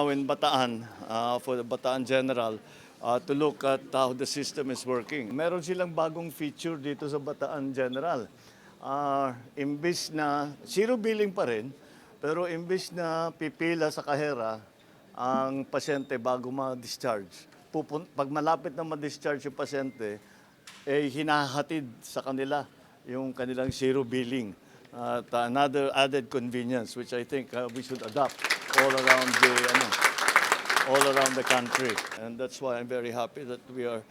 now in Bataan, for the Bataan General, to look at how the system is working. Meron silang bagong feature dito sa Bataan General. Imbis na, zero billing pa rin, pero imbis na pipila sa kahera ang pasyente bago ma-discharge, pag malapit na ma-discharge yung pasyente, hinahatid sa kanila yung kanilang zero billing. At another added convenience which I think we should adopt all around the country. And that's why I'm very happy that we are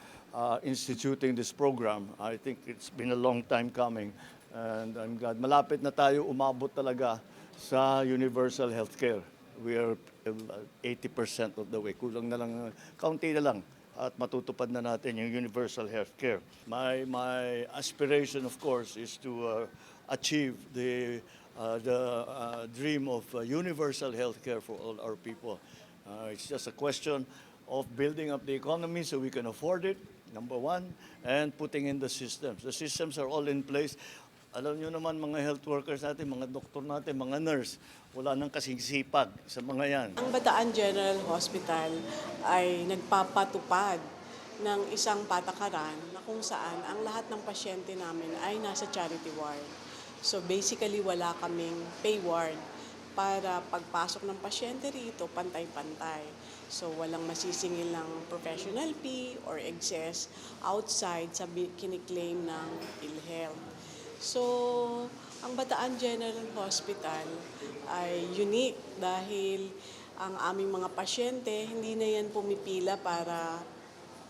instituting this program. I think it's been a long time coming. And I'm glad malapit na tayo umabot talaga sa universal healthcare. We are 80% of the way. Kulang na lang, kaunti na lang at matutupad na natin yung universal healthcare. My aspiration, of course, is to achieve the dream of universal healthcare for all our people. It's just a question of building up the economy so we can afford it, number one, and putting in the systems. The systems are all in place. Alam nyo naman mga health workers natin, mga doktor natin, mga nurse, wala nang kasing sipag sa mga yan. Ang Bataan General Hospital ay nagpapatupad ng isang patakaran na kung saan ang lahat ng pasyente namin ay nasa charity ward. So basically wala kaming pay ward para pagpasok ng pasyente rito pantay-pantay. So walang masisingil ng professional fee or excess outside sa kiniklaim ng PhilHealth. So, ang Bataan General Hospital ay unique dahil ang aming mga pasyente hindi na yan pumipila para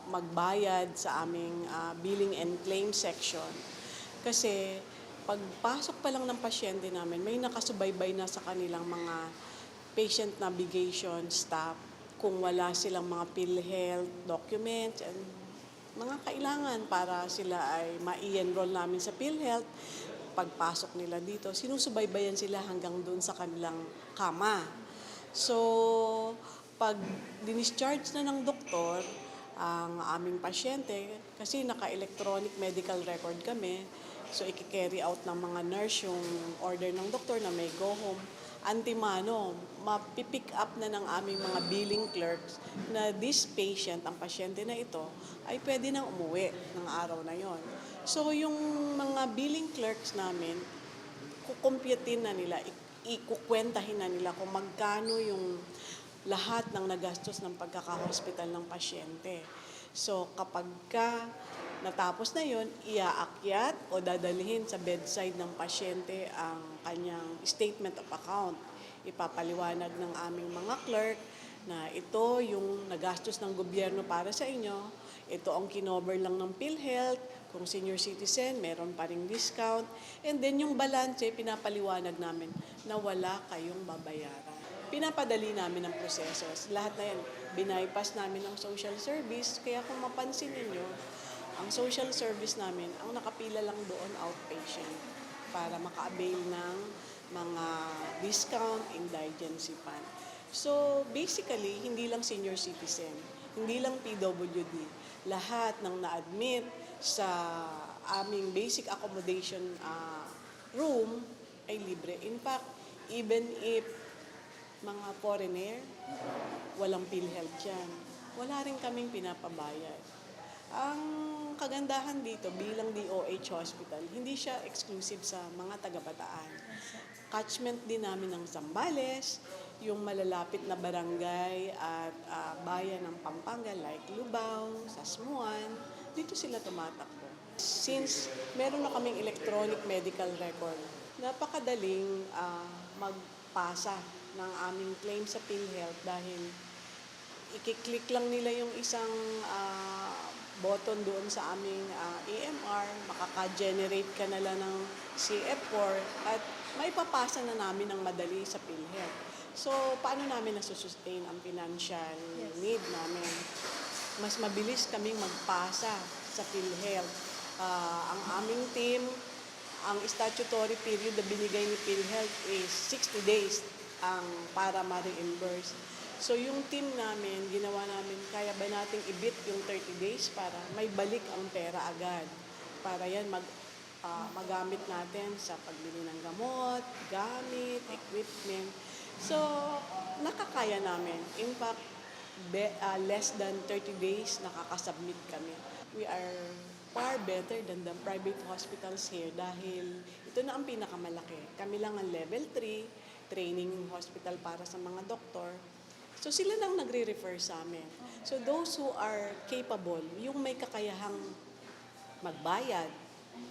magbayad sa aming billing and claim section. Kasi pagpasok pa lang ng pasyente namin, may nakasubaybay na sa kanilang mga patient navigation staff kung wala silang mga PhilHealth documents and mga kailangan para sila ay ma-enroll namin sa PhilHealth. Pagpasok nila dito, sinusubaybayan sila hanggang doon sa kanilang kama. So, pag discharge na ng doktor ang aming pasyente, kasi naka-electronic medical record kami, so i-carry out ng mga nurse yung order ng doktor na may go home. Antimano, mapipick up na ng aming mga billing clerks na this patient, ang pasyente na ito, ay pwede nang umuwi ng araw na yon. So yung mga billing clerks namin, kukumpyatin na nila, ikukwentahin na nila kung magkano yung lahat ng nagastos ng pagkakahospital ng pasyente. So kapag natapos na yon, iaakyat o dadalhin sa bedside ng pasyente ang kanyang statement of account. Ipapaliwanag ng aming mga clerk na ito yung nagastos ng gobyerno para sa inyo, ito ang kinover lang ng PhilHealth, kung senior citizen, meron pa ring discount, and then yung balance, pinapaliwanag namin na wala kayong babayaran. Pinapadali namin ang proseso. Lahat na yan, binaypass namin ang social service, kaya kung mapansin niyo, ang social service namin, ang nakapila lang doon outpatient para maka-avail ng mga discount, indigency fund. So basically, hindi lang senior citizen, hindi lang PWD, lahat ng na-admit sa aming basic accommodation room ay libre. In fact, even if mga foreigner, walang PhilHealth dyan, wala rin kaming pinapabayad. Ang kagandahan dito bilang DOH Hospital, hindi siya exclusive sa mga taga-Bataan. Catchment din namin ng Zambales, yung malalapit na barangay at bayan ng Pampanga like Lubao, Sasmuan, dito sila tumatakbo. Since meron na kaming electronic medical record, napakadaling magpasa ng aming claim sa PhilHealth dahil i-click lang nila yung isang button doon sa aming EMR, makaka-generate ka na lang ng CF4 at maipapasa na namin ng madali sa PhilHealth. So, paano namin nasusustain ang financial need namin? Mas mabilis kaming magpasa sa PhilHealth. Ang aming team, ang statutory period na binigay ni PhilHealth is 60 days para ma-reimburse. So yung team namin, ginawa namin, kaya ba nating i-beat yung 30 days para may balik ang pera agad. Para yan magamit natin sa pagbili ng gamot, gamit, equipment. So, nakakaya namin. In fact, less than 30 days nakakasubmit kami. We are far better than the private hospitals here dahil ito na ang pinakamalaki. Kami lang ang level 3, training hospital para sa mga doktor. So sila lang nagre-refer sa amin. So those who are capable, yung may kakayahang magbayad,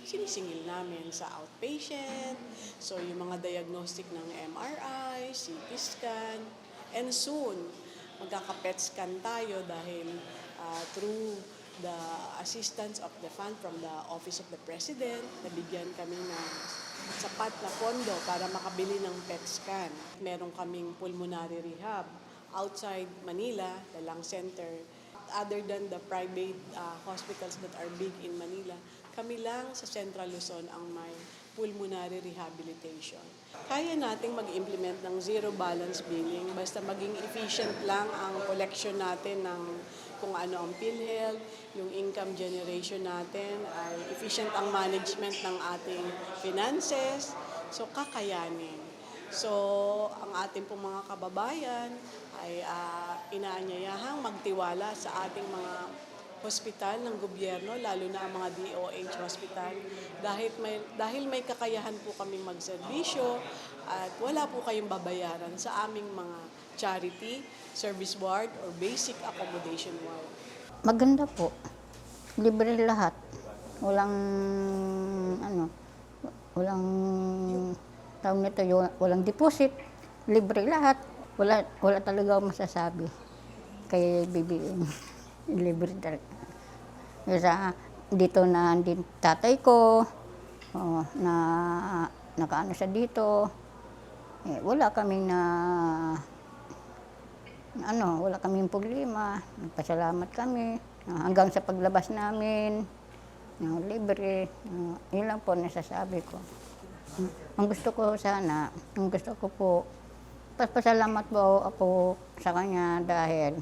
sinisingil namin sa outpatient, so yung mga diagnostic ng MRI, CT scan, and soon, magkaka-PET scan tayo dahil through the assistance of the fund from the Office of the President, nabigyan kami ng sapat na pondo para makabili ng PET scan. Meron kaming pulmonary rehab outside Manila, the Lung Center. Other than the private hospitals that are big in Manila, kami lang sa Central Luzon ang may pulmonary rehabilitation. Kaya nating mag-implement ng zero balance billing basta maging efficient lang ang collection natin ng kung ano ang PhilHealth, yung income generation natin, ay efficient ang management ng ating finances, so kakayanin. So, ang ating pong mga kababayan ay inaanyayahang magtiwala sa ating mga hospital ng gobyerno, lalo na ang mga DOH hospital, dahil may kakayahan po kaming magserbisyo at wala po kayong babayaran sa aming mga charity, service ward, or basic accommodation ward. Maganda po. Libre lahat. Walang, walang, tawag nito, walang deposit. Libre lahat. Wala talaga ako masasabi. Kay BBM. Libre talaga. Kasi dito na din tatay ko, na nakaano siya dito. Wala kaming wala kaming problema. Nagpasalamat kami. Hanggang sa paglabas namin, libre. Yun lang po nasasabi ko. Ang gusto ko po, pasalamat po ako sa kanya dahil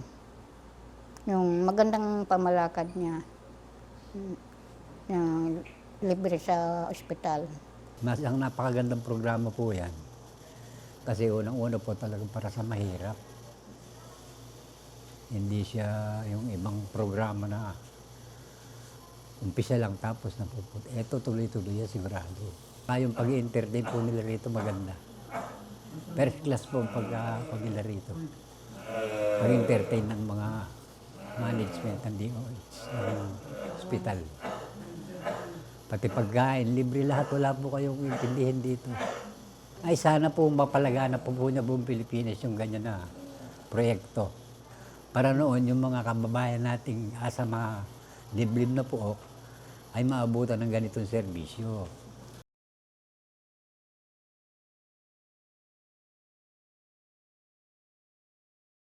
yung magandang pamalakad niya, yung libre sa ospital. Ang napakagandang programa po yan. Kasi unang-una po talagang para sa mahirap. Hindi siya yung ibang programa na umpisa lang tapos napupunta. Ito tuloy-tuloy yan sigurado. Yung pag-i-entertain po nila rito maganda. First class po ang pag nila rito. Pag-entertain ng mga management ng DOH, ng hospital. Pati pagkain, libre lahat, wala po kayong intindihin dito. Ay sana po mapalagana po na buong Pilipinas yung ganyan na proyekto. Para noon yung mga kababayan nating asa mga liblib na po ay maabutan ng ganitong serbisyo.